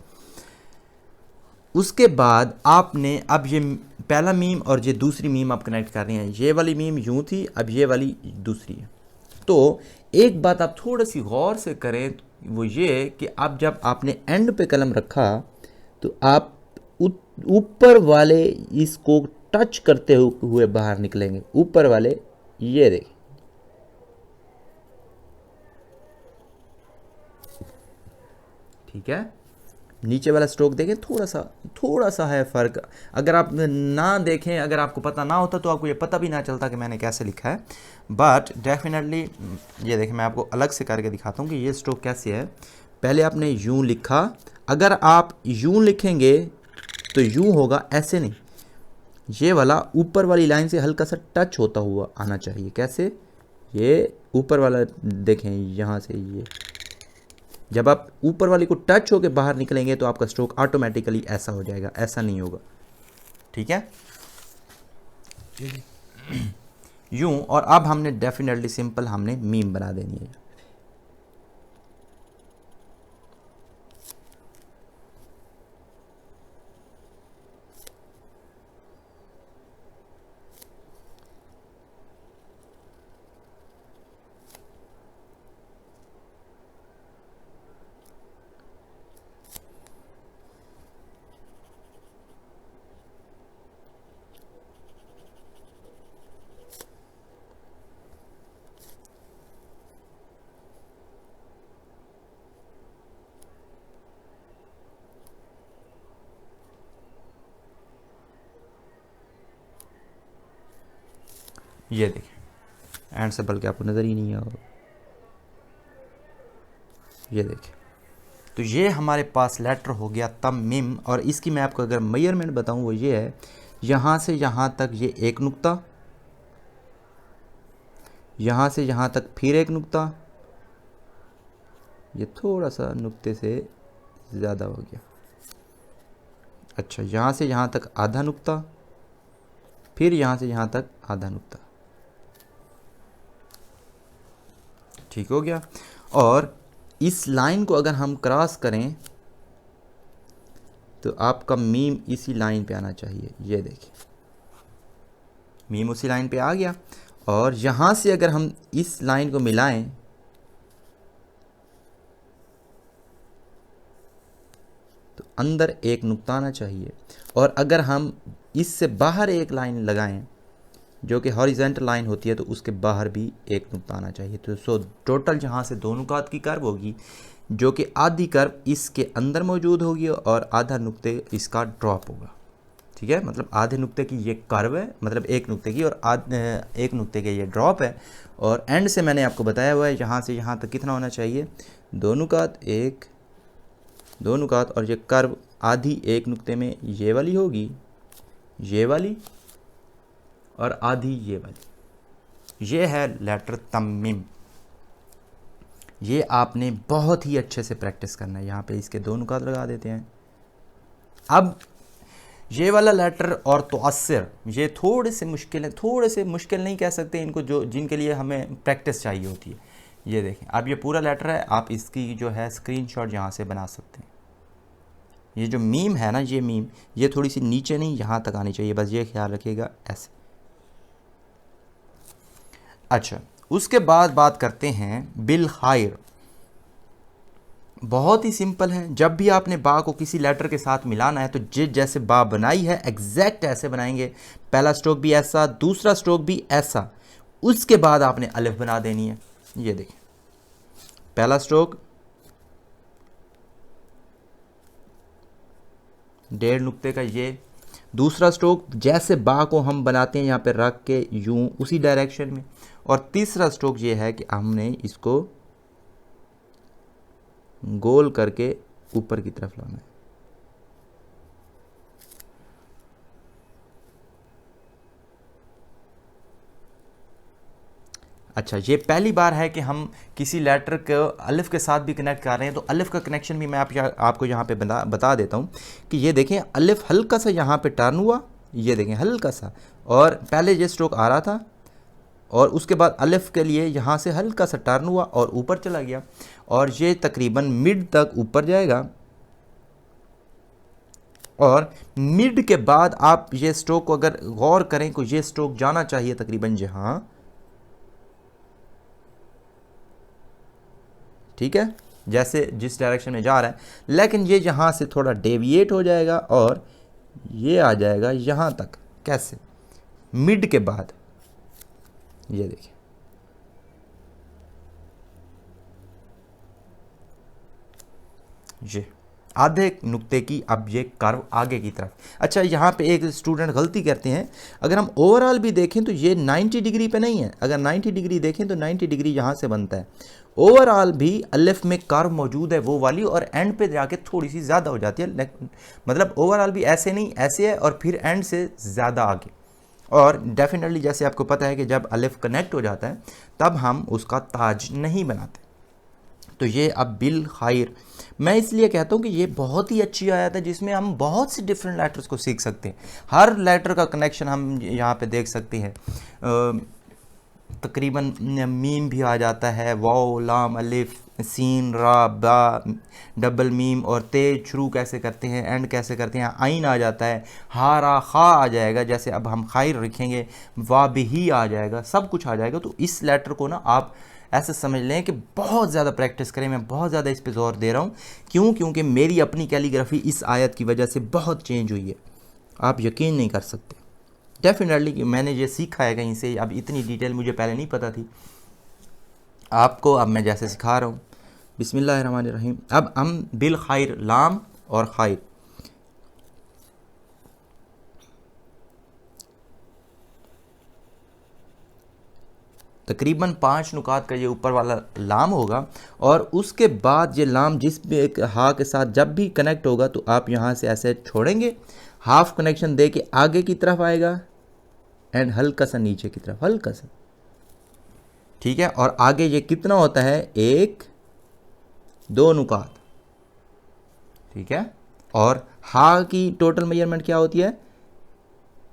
उसके बाद आपने अब ये पहला मीम और ये दूसरी मीम आप कनेक्ट कर रहे हैं। ये वाली मीम यूं थी, अब ये वाली दूसरी है। तो एक बात आप थोड़ी सी गौर से करें, वो ये कि अब जब आपने एंड पे कलम रखा तो आप ऊपर वाले इसको टच करते हुए बाहर निकलेंगे, ऊपर वाले, ये देखें, ठीक है। नीचे वाला स्ट्रोक देखें, थोड़ा सा है फ़र्क। अगर आप ना देखें, अगर आपको पता ना होता तो आपको ये पता भी ना चलता कि मैंने कैसे लिखा है। बट डेफिनेटली ये देखें, मैं आपको अलग से करके दिखाता हूँ कि ये स्ट्रोक कैसे है। पहले आपने यूं लिखा, अगर आप यूं लिखेंगे तो यूं होगा, ऐसे नहीं। ये वाला ऊपर वाली लाइन से हल्का सा टच होता हुआ आना चाहिए। कैसे? ये ऊपर वाला देखें, यहाँ से ये, जब आप ऊपर वाली को टच होकर बाहर निकलेंगे तो आपका स्ट्रोक ऑटोमेटिकली ऐसा हो जाएगा, ऐसा नहीं होगा, ठीक है। यूं, और अब हमने डेफिनेटली सिंपल हमने मीम बना देनी है। ये देखें, एंड से बल्कि आपको नज़र ही नहीं आएगा, ये देखें। तो ये हमारे पास लेटर हो गया तम मिम। और इसकी मैं आपको अगर मेजरमेंट बताऊं वो ये है, यहाँ से यहाँ तक ये एक नुक्ता, यहाँ से यहाँ तक फिर एक नुक्ता, ये थोड़ा सा नुक्ते से ज़्यादा हो गया। अच्छा, यहाँ से यहाँ तक आधा नुक्ता, फिर यहाँ से यहाँ तक आधा नुक्ता, ठीक हो गया। और इस लाइन को अगर हम क्रॉस करें तो आपका मीम इसी लाइन पे आना चाहिए। ये देखिए मीम उसी लाइन पे आ गया, और यहाँ से अगर हम इस लाइन को मिलाएं तो अंदर एक नुक्ता आना चाहिए, और अगर हम इससे बाहर एक लाइन लगाएं जो कि हॉरिजेंटल लाइन होती है तो उसके बाहर भी एक नुक्ता आना चाहिए। तो सो टोटल जहाँ से दो नुकात की कर्व होगी, जो कि आधी कर्व इसके अंदर मौजूद होगी और आधा नुक्ते इसका ड्रॉप होगा। ठीक है, मतलब आधे नुक्ते की ये कर्व है, मतलब एक नुक्ते की, और एक नुक्ते के ये ड्रॉप है। और एंड से मैंने आपको बताया हुआ है यहाँ से यहाँ तक कितना होना चाहिए, दो नुकात, एक दो नुकात, और ये कर्व आधी एक नुक्ते में ये वाली होगी, ये वाली, और आधी ये वाली। ये है लेटर तम्मीम। ये आपने बहुत ही अच्छे से प्रैक्टिस करना है। यहाँ पे इसके दो नुकात लगा देते हैं। अब ये वाला लेटर और तुअस्सिर, ये थोड़े से मुश्किल है, थोड़े से मुश्किल नहीं कह सकते इनको, जो जिनके लिए हमें प्रैक्टिस चाहिए होती है। ये देखें, अब ये पूरा लेटर है, आप इसकी जो है स्क्रीनशॉट यहाँ से बना सकते हैं। ये जो मीम है ना, ये मीम ये थोड़ी सी नीचे नहीं यहाँ तक आनी चाहिए, बस ये ख्याल रखिएगा, ऐसे। अच्छा, उसके बाद बात करते हैं बिल खायर। बहुत ही सिंपल है। जब भी आपने बा को किसी लेटर के साथ मिलाना है तो जैसे बा बनाई है एग्जैक्ट ऐसे बनाएंगे। पहला स्ट्रोक भी ऐसा, दूसरा स्ट्रोक भी ऐसा, उसके बाद आपने अलिफ बना देनी है। ये देखिए, पहला स्ट्रोक 1.5 नुक्ते का, ये दूसरा स्ट्रोक जैसे बा को हम बनाते हैं यहाँ पे रख के यूं उसी डायरेक्शन में, और तीसरा स्ट्रोक ये है कि हमने इसको गोल करके ऊपर की तरफ लाना है। अच्छा, ये पहली बार है कि हम किसी लेटर को अलिफ के साथ भी कनेक्ट कर रहे हैं, तो अलिफ का कनेक्शन भी मैं आपको यहाँ पे बता देता हूँ कि ये देखें, अलिफ हल्का सा यहाँ पे टर्न हुआ, ये देखें हल्का सा, और पहले ये स्ट्रोक आ रहा था और उसके बाद अलिफ के लिए यहाँ से हल्का सा टर्न हुआ और ऊपर चला गया, और ये तकरीबन मिड तक ऊपर जाएगा, और मिड के बाद आप ये स्ट्रोक को अगर गौर करें तो ये स्ट्रोक जाना चाहिए तकरीबन जहाँ, ठीक है, जैसे जिस डायरेक्शन में जा रहा है, लेकिन ये यहाँ से थोड़ा डेविएट हो जाएगा और ये आ जाएगा यहाँ तक। कैसे? मिड के बाद, ये देखिए, ये आधे नुक्ते की अब ये कर्व आगे की तरफ। अच्छा, यहाँ पे एक स्टूडेंट गलती करते हैं, अगर हम ओवरऑल भी देखें तो ये 90 डिग्री पे नहीं है। अगर 90 डिग्री देखें तो 90 डिग्री यहाँ से बनता है। ओवरऑल भी अलिफ में कर्व मौजूद है वो वाली, और एंड पे जाके थोड़ी सी ज़्यादा हो जाती है। मतलब ओवरऑल भी ऐसे नहीं, ऐसे है, और फिर एंड से ज़्यादा आगे। और डेफिनेटली जैसे आपको पता है कि जब अलिफ कनेक्ट हो जाता है तब हम उसका ताज नहीं बनाते। तो ये अब बिल खायर, मैं इसलिए कहता हूँ कि ये बहुत ही अच्छी आयत है जिसमें हम बहुत सी डिफरेंट लेटर्स को सीख सकते हैं। हर लेटर का कनेक्शन हम यहाँ पे देख सकते हैं। तकरीबन मीम भी आ जाता है, वाओ, लाम, अलिफ, सीन, रा, बा, डबल मीम, और तेज शुरू कैसे करते हैं, एंड कैसे करते हैं। आइन आ जाता है, हा, रा, खा आ जाएगा, जैसे अब हम खायर रखेंगे, वा भी आ जाएगा, सब कुछ आ जाएगा। तो इस लेटर को ना आप ऐसे समझ लें कि बहुत ज़्यादा प्रैक्टिस करें। मैं बहुत ज़्यादा इस पे जोर दे रहा हूँ। क्यों? क्योंकि मेरी अपनी कैलीग्राफी इस आयत की वजह से बहुत चेंज हुई है, आप यकीन नहीं कर सकते। डेफिनेटली कि मैंने ये सीखा है कहीं से, अब इतनी डिटेल मुझे पहले नहीं पता थी, आपको अब मैं जैसे सिखा रहा हूँ। बिस्मिल्लाहिर्रहमानिर्रहीम। अब हम बिल खायर, लाम और खायर, तकरीबन 5 नुकात का ये ऊपर वाला लाम होगा, और उसके बाद ये लाम जिस भी एक हा के साथ जब भी कनेक्ट होगा तो आप यहाँ से ऐसे छोड़ेंगे, हाफ कनेक्शन दे के आगे की तरफ आएगा एंड हल्का सा नीचे की तरफ, हल्का सा, ठीक है। और आगे ये कितना होता है, 1 2 नुकात, ठीक है। और हा की टोटल मेजरमेंट क्या होती है,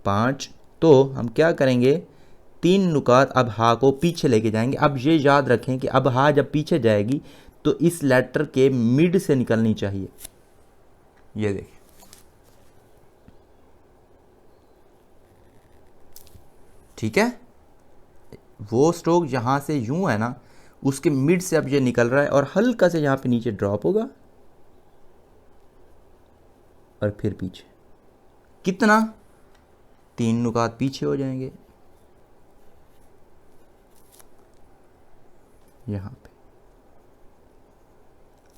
5। तो हम क्या करेंगे, तीन नुकात अब हा को पीछे लेके जाएंगे। अब ये याद रखें कि अब हा जब पीछे जाएगी तो इस लेटर के मिड से निकलनी चाहिए। ये देखिए, ठीक है, वो स्ट्रोक यहाँ से यूं है ना, उसके मिड से अब ये निकल रहा है और हल्का से यहाँ पे नीचे ड्रॉप होगा और फिर पीछे। कितना? तीन नुकात पीछे हो जाएंगे यहाँ पे।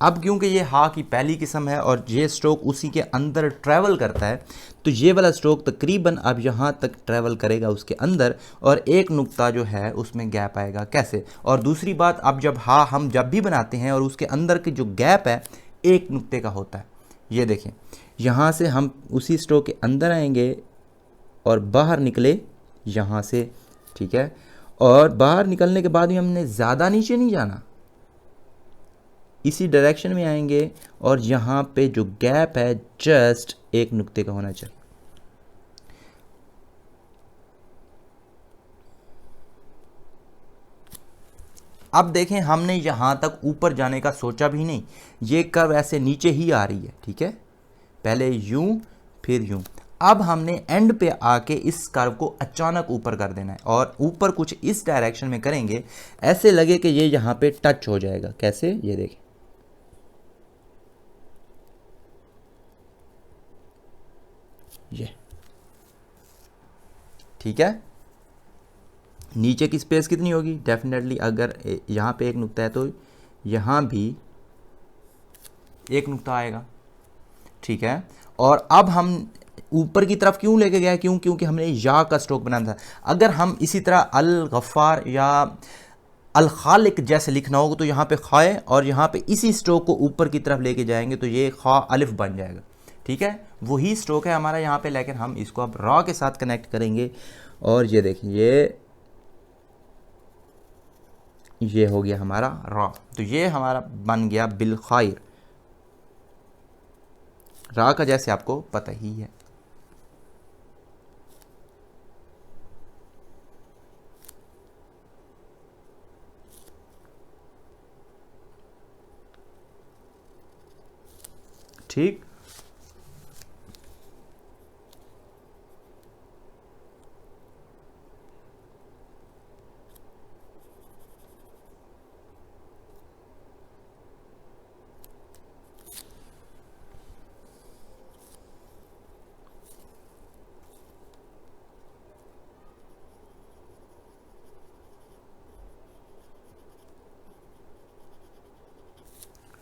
अब क्योंकि ये हा की पहली किस्म है और ये स्ट्रोक उसी के अंदर ट्रैवल करता है, तो ये वाला स्ट्रोक तकरीबन अब यहाँ तक ट्रैवल करेगा उसके अंदर, और एक नुक्ता जो है उसमें गैप आएगा। कैसे? और दूसरी बात, अब जब हा हम जब भी बनाते हैं और उसके अंदर की जो गैप है एक नुक्ते का होता है। ये देखें, यहाँ से हम उसी स्ट्रोक के अंदर आएंगे और बाहर निकले यहाँ से, ठीक है, और बाहर निकलने के बाद भी हमने ज़्यादा नीचे नहीं जाना, इसी डायरेक्शन में आएंगे और यहाँ पे जो गैप है जस्ट एक नुक्ते का होना चाहिए। अब देखें, हमने यहाँ तक ऊपर जाने का सोचा भी नहीं, ये कर्व ऐसे नीचे ही आ रही है, ठीक है, पहले यूं फिर यूं। अब हमने एंड पे आके इस कर्व को अचानक ऊपर कर देना है और ऊपर कुछ इस डायरेक्शन में करेंगे, ऐसे लगे कि ये यहाँ पे टच हो जाएगा। कैसे? ये देखें, ये ठीक है। नीचे की स्पेस कितनी होगी? डेफिनेटली अगर यहाँ पे एक नुक्ता है तो यहाँ भी एक नुक्ता आएगा, ठीक है। और अब हम ऊपर की तरफ क्यों लेके गए? क्योंकि हमने या का स्ट्रोक बनाना था। अगर हम इसी तरह अल गफ़ार या अल खालिक जैसे लिखना होगा तो यहाँ पे खाए और यहाँ पे इसी स्ट्रोक को ऊपर की तरफ लेके जाएंगे तो ये खा अलिफ बन जाएगा, ठीक है। वही स्ट्रोक है हमारा यहाँ पे, लेकिन हम इसको अब रॉ के साथ कनेक्ट करेंगे और ये देखिए ये हो गया हमारा रॉ। तो ये हमारा बन गया बिल खैर, रा का जैसे आपको पता ही है। ठीक,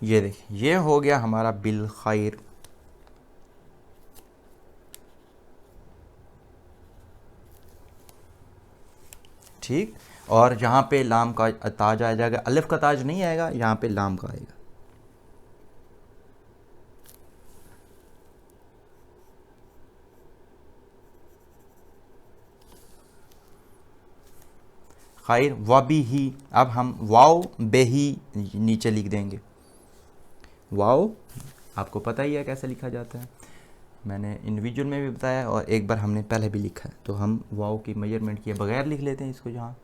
ये देखिए ये हो गया हमारा बिल खैर। ठीक, और यहाँ पे लाम का ताज आ जाएगा, अलिफ का ताज नहीं आएगा, यहाँ पे लाम का आएगा। खैर वबी ही, अब हम वाव बेही नीचे लिख देंगे। वाव आपको पता ही है कैसे लिखा जाता है, मैंने इंडिविजुअल में भी बताया और एक बार हमने पहले भी लिखा है। तो हम वाव की मेजरमेंट किए बगैर लिख लेते हैं इसको यहाँ।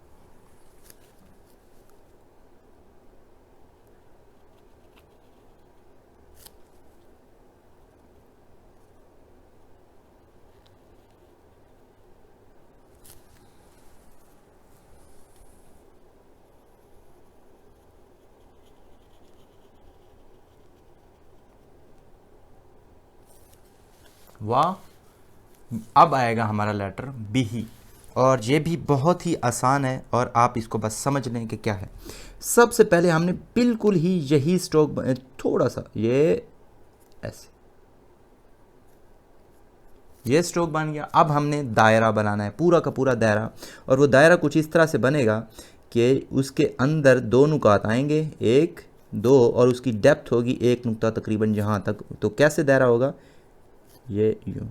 वाह, अब आएगा हमारा लेटर बी, और ये भी बहुत ही आसान है और आप इसको बस समझ लें कि क्या है। सबसे पहले हमने बिल्कुल ही यही स्ट्रोक, थोड़ा सा ये ऐसे, ये स्ट्रोक बन गया। अब हमने दायरा बनाना है, पूरा का पूरा दायरा, और वो दायरा कुछ इस तरह से बनेगा कि उसके अंदर दो नुकात आएंगे, एक दो, और उसकी डेप्थ होगी एक नुक्ता तकरीबन यहाँ तक। तो कैसे दायरा होगा? ये यूं,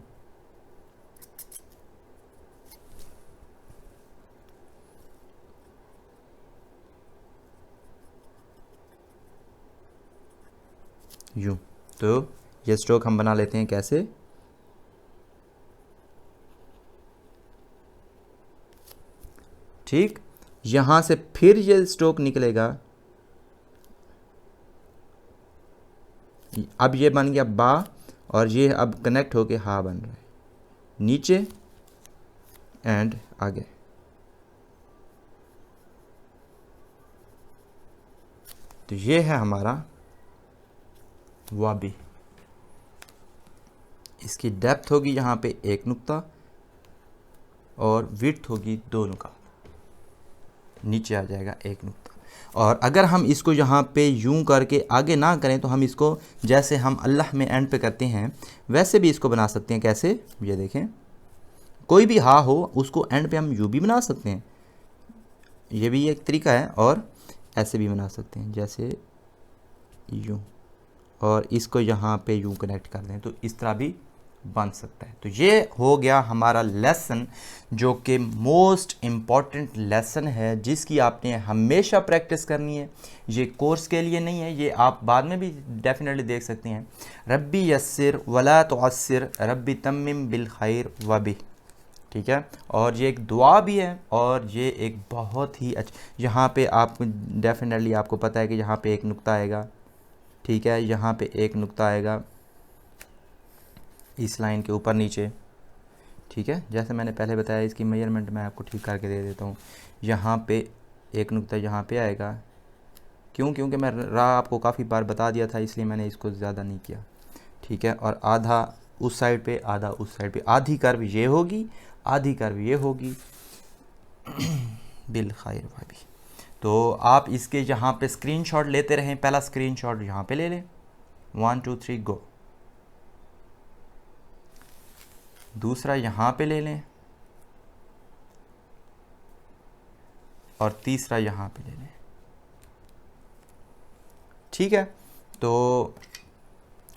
यूं। तो ये स्ट्रोक हम बना लेते हैं कैसे? ठीक, यहाँ से फिर ये स्ट्रोक निकलेगा, अब ये बन गया बा और ये अब कनेक्ट होके हा बन रहा है, नीचे एंड आगे। तो ये है हमारा वाबी। इसकी डेप्थ होगी यहाँ पे 1 नुक्ता और विड्थ होगी 2 नुक्ता, नीचे आ जाएगा 1 नुक्ता। और अगर हम इसको यहाँ पे यूं करके आगे ना करें तो हम इसको जैसे हम अल्लाह में एंड पे करते हैं वैसे भी इसको बना सकते हैं। कैसे, ये देखें, कोई भी हा हो उसको एंड पे हम यूं भी बना सकते हैं, ये भी एक तरीका है, और ऐसे भी बना सकते हैं जैसे यूं, और इसको यहाँ पे यूं कनेक्ट कर दें तो इस तरह भी बन सकता है। तो ये हो गया हमारा लेसन, जो कि मोस्ट इम्पॉर्टेंट लेसन है जिसकी आपने हमेशा प्रैक्टिस करनी है। ये कोर्स के लिए नहीं है, ये आप बाद में भी डेफिनेटली देख सकते हैं। रब्बी यस्सिर वला तुअस्सिर रब्बी तम्मिम बिल खैर वबी, ठीक है। और ये एक दुआ भी है और ये एक बहुत ही अच्छा, यहाँ पे आप डेफिनेटली आपको पता है कि यहाँ पे 1 नुक्ता आएगा, ठीक है, यहाँ पे 1 नुक्ता आएगा इस लाइन के ऊपर नीचे, ठीक है। जैसे मैंने पहले बताया इसकी मेजरमेंट मैं आपको ठीक करके दे देता हूँ। यहाँ पे 1 नुक्ता यहाँ पे आएगा, क्योंकि मैं राह आपको काफ़ी बार बता दिया था इसलिए मैंने इसको ज़्यादा नहीं किया, ठीक है। और आधा उस साइड पे, आधा उस साइड पे, आधी कर्व ये होगी, आधी कर्व ये होगी बिल खैर भाभी। तो आप इसके यहाँ पे स्क्रीनशॉट लेते रहें। पहला स्क्रीनशॉट यहाँ पे ले लें, 1 2 3 गो। दूसरा यहाँ पे ले लें और तीसरा यहाँ पे ले लें, ठीक है। तो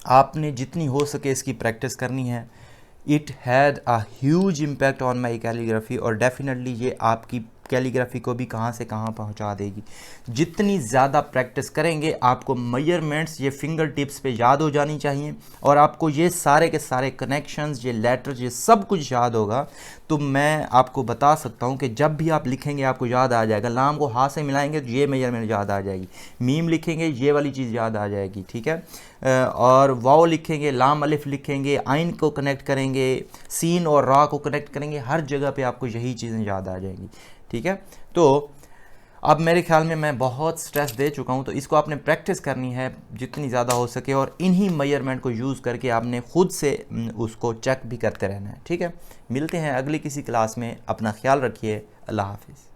आपने जितनी हो सके इसकी प्रैक्टिस करनी है। It had a huge impact on my calligraphy, और डेफिनेटली ये आपकी कैलीग्राफी को भी कहाँ से कहाँ पहुँचा देगी। जितनी ज़्यादा प्रैक्टिस करेंगे आपको मेजरमेंट्स ये फिंगर टिप्स पे याद हो जानी चाहिए, और आपको ये सारे के सारे कनेक्शंस, ये लेटर्स, ये सब कुछ याद होगा। तो मैं आपको बता सकता हूँ कि जब भी आप लिखेंगे आपको याद आ जाएगा। लाम को हाथ से मिलाएंगे तो ये मेजरमेंट याद आ जाएगी, मीम लिखेंगे ये वाली चीज़ याद आ जाएगी, ठीक है। और वाव लिखेंगे, लाम अलिफ लिखेंगे, आइन को कनेक्ट करेंगे, सीन और रा को कनेक्ट करेंगे, हर जगह पे आपको यही चीज़ें याद आ जाएंगी, ठीक है। तो अब मेरे ख्याल में मैं बहुत स्ट्रेस दे चुका हूँ, तो इसको आपने प्रैक्टिस करनी है जितनी ज़्यादा हो सके, और इन्हीं मेजरमेंट को यूज़ करके आपने ख़ुद से उसको चेक भी करते रहना है, ठीक है। मिलते हैं अगली किसी क्लास में, अपना ख्याल रखिए, अल्लाह हाफिज़।